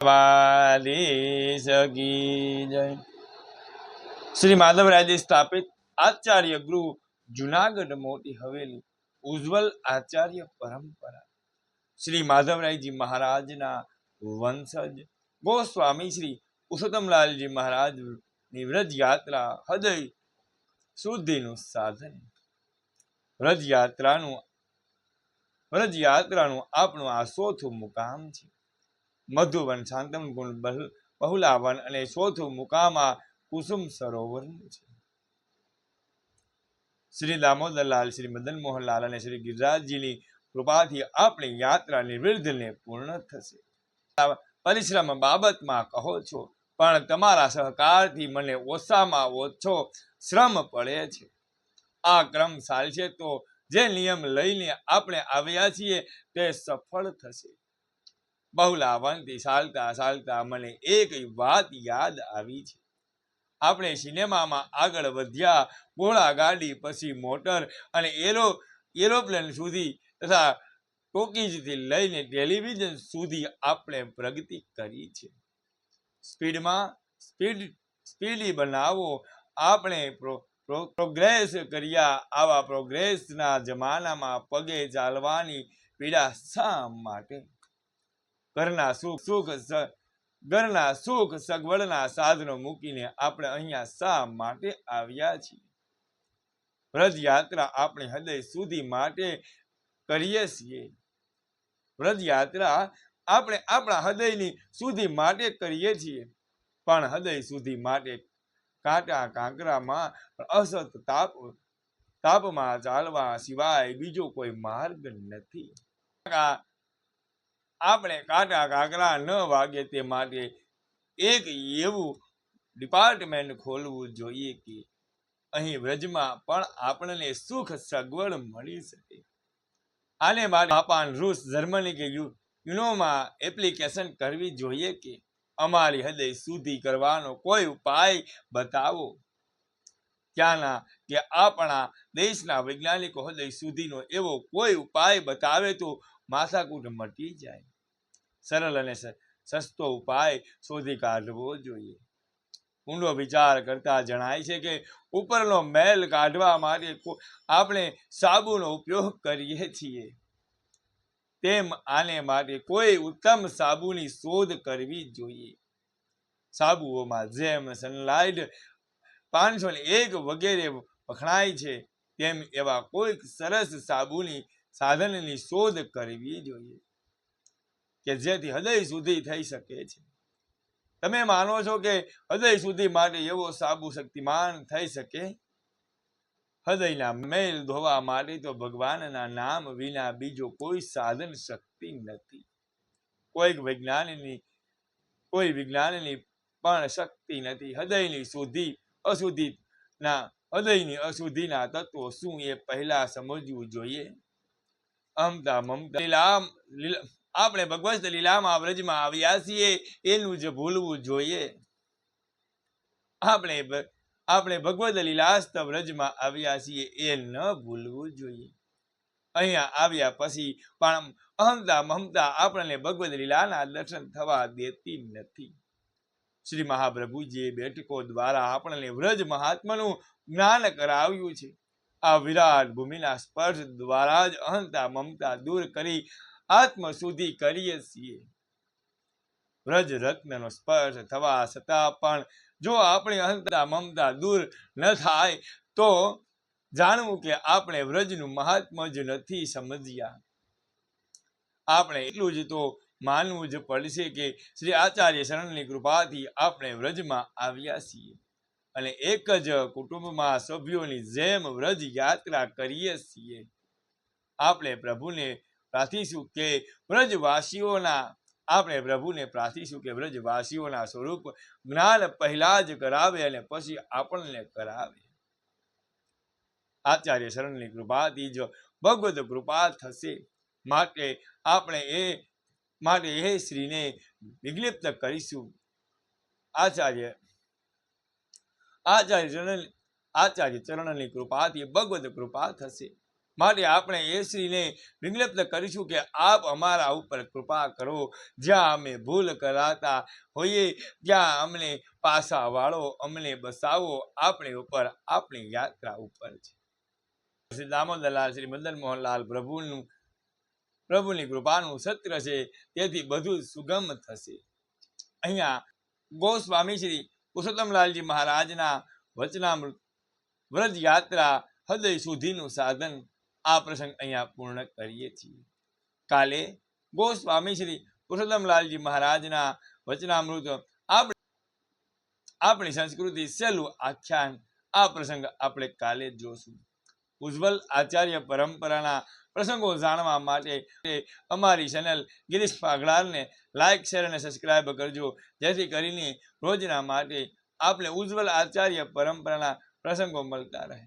દ્વારીશ કી જય। શ્રી માધવરાયજી સ્થાપિત આચાર્ય ગૃહ જુનાગઢ મોટી હવેલી ઉજ્જવલ આચાર્ય પરંપરા શ્રી માધવરાયજી મહારાજના વંશજ ગોસ્વામી શ્રી પુરુષોત્તમલાલજી મહારાજ ની વ્રજ યાત્રા હૃદય શુદ્ધિનું સાધન। વ્રજયાત્રાનું આપણું આ ચોથું મુકામ છે। મધુવન, શાંતમ ગુણ, બહુલાવન અને ચોથું મુકામ આ કુસુમ સરોવરનું છે। શ્રી દામોદરલાલ, શ્રી મદન મોહનલાલ અને શ્રી ગિરિરાજજીની કૃપાથી આપણી યાત્રા નિર્વિઘ્ને પૂર્ણ થશે। પરિશ્રમ બાબતમાં કહો છો, પણ તમારા સહકારથી મને ઓછામાં ઓછો શ્રમ પડે છે। આ ક્રમ ચાલશે તો જે નિયમ લઈને આપણે આવ્યા છીએ તે સફળ થશે। બહુલાવનથી ચાલતા ચાલતા મને એક વાત યાદ આવી છે। આપણે સિનેમામાં આગળ વધ્યા, ઘોડા ગાડી, પછી મોટર અને એરોપ્લેન સુધી તથા ટોકીઝથી લઈને ટેલિવિઝન સુધી આપણે પ્રગતિ કરી છે। સ્પીડી બનાવો, આપણે પ્રોગ્રેસ કર્યા। આવા પ્રોગ્રેસના જમાનામાં પગે ચાલવાની પીડા શા માટે? ઘરના સુખ સગવડના સાધનો મૂકીને આપણે અહીંયા શા માટે આવ્યા છીએ? વ્રજયાત્રા આપણે હૃદય સુધી માટે કરીએ છીએ। વ્રજયાત્રા આપણે આપણા હૃદયની સુધી માટે કરીએ છીએ, પણ હૃદય સુધી માટે કાંટા કાંકરામાં અસત તાપમાં ચાલવા સિવાય બીજો કોઈ માર્ગ નથી। આપણે કાંટા કાંકરા ન વાગે તે માટે એક એવું ડિપાર્ટમેન્ટ ખોલવું જોઈએ કે અહીં વ્રજમાં પણ આપણને સુખ સગવડ મળી શકે। આને માટે જાપાન, રૂસ, જર્મની કે યુનોમાં એપ્લિકેશન કરવી જોઈએ કે અમારી હૃદય સુધી કરવાનો કોઈ ઉપાય બતાવો। ત્યાંના કે આપણા દેશના વૈજ્ઞાનિકો હૃદય સુધીનો એવો કોઈ ઉપાય બતાવે તો માથાકૂટ મટી જાય। સરળ અને સસ્તો ઉપાય શોધી કાઢવો જોઈએ। ઊંડો વિચાર કરતા જણાય છે કે ઉપરનો મેલ કાઢવા માટે આપણે સાબુનો ઉપયોગ કરીએ છીએ, તેમ આને માટે કોઈ ઉત્તમ સાબુની શોધ કરવી જોઈએ। સાબુઓમાં જેમ સનલાઇટ 501 વગેરે વખણાય છે, તેમ એવા કોઈક સરસ સાધનની શોધ કરવી જોઈએ કે જેથી હૃદય સુધી થઈ શકે છે। તમે માનો છો કે હૃદય સુધી માટે એવો સાબુ શક્તિમાન થઈ શકે? હૃદયના મેલ ધોવા માટે તો ભગવાનના નામ વિના બીજો કોઈ સાધન શક્તિ નથી। કોઈ વિજ્ઞાનની પણ શક્તિ નથી। હૃદયની અશુદ્ધિના તત્વો શું એ પહેલા સમજવું જોઈએ। અમતા મમતા આપણે ભગવત લીલામાં વ્રજમાં આવ્યા છીએ એનું જ ભૂલવું જોઈએ। આપણે ભગવત લીલાસ્ત વ્રજમાં આવ્યા છીએ એ ન ભૂલવું જોઈએ। અહીંયા આવ્યા પછી પણ અહંતા મમતા આપણને ભગવત લીલાના દર્શન થવા દેતી નથી। શ્રી મહાપ્રભુજીએ બેઠકો દ્વારા આપણને વ્રજ મહાત્માનું જ્ઞાન કરાવ્યું છે। આ વિરાટ ભૂમિના સ્પર્શ દ્વારા જ અહંતા મમતા દૂર કરી આત્મ શુદ્ધિ કરીએ છીએ। વ્રજ રત્નનો સ્પર્શ થવા છતાં પણ જો આપણી અહંતા મમતા દૂર ન થાય તો જાણવું કે આપણે વ્રજનું મહાત્મ્ય જ નથી સમજ્યા। આપણે એટલું જ તો માનવું જ પડશે કે શ્રી આચાર્ય શરણની કૃપાથી આપણે વ્રજમાં આવ્યા છીએ અને એક જ કુટુંબમાં સભ્યોની જેમ વ્રજ યાત્રા કરીએ છીએ। આપણે પ્રભુને પ્રાર્થીશું કે વ્રજવાસીઓના સ્વરૂપ જ્ઞાન પહેલા જ કરાવે અને પછી આપણને કરાવે। આચાર્ય શરણની કૃપાથી જ ભગવત કૃપા થશે। માટે આપણે એ શ્રીને વિજ્ઞપ્ત કરીશું। આચાર્ય ચરણની કૃપાથી ભગવત કૃપા થશે। માટે આપણે એ શ્રીને વિજ્ઞપ્ત કરીશું કે આપ અમારા ઉપર કૃપા કરો, જ્યાં અમે ભૂલ કરાતા હોઈએ ત્યાં અમને પાછા વાળો, અમને બસાવો આપણી ઉપર, આપણી યાત્રા ઉપર છે. શ્રી દામોદરલાલ શ્રી મદન મોહનલાલ પ્રભુની કૃપાનું સત્ર છે, તેથી બધું સુગમ થશે. અહીંયા ગોસ્વામી શ્રી પુરુષોત્તમલાલજી મહારાજના વચનામૃત વ્રજ યાત્રા હૃદય સુધીનું સાધન આ પ્રસંગ અહીંયા પૂર્ણ કરીએ છીએ. કાલે ગોસ્વામી શ્રી પુરુષોત્તમલાલજી મહારાજના વચનામૃત આપણી સંસ્કૃતિ સહેલું આખ્યાન આ પ્રસંગ આપણે કાલે જોશું. ઉજ્જવલ આચાર્ય પરંપરાના પ્રસંગો જાણવા માટે અમારી ચેનલ ગિરીશ પાગડારને લાઈક, શેર અને સબસ્ક્રાઈબ કરજો, જેથી કરીને રોજના માટે આપણે ઉજ્જવલ આચાર્ય પરંપરાના પ્રસંગો મળતા રહે.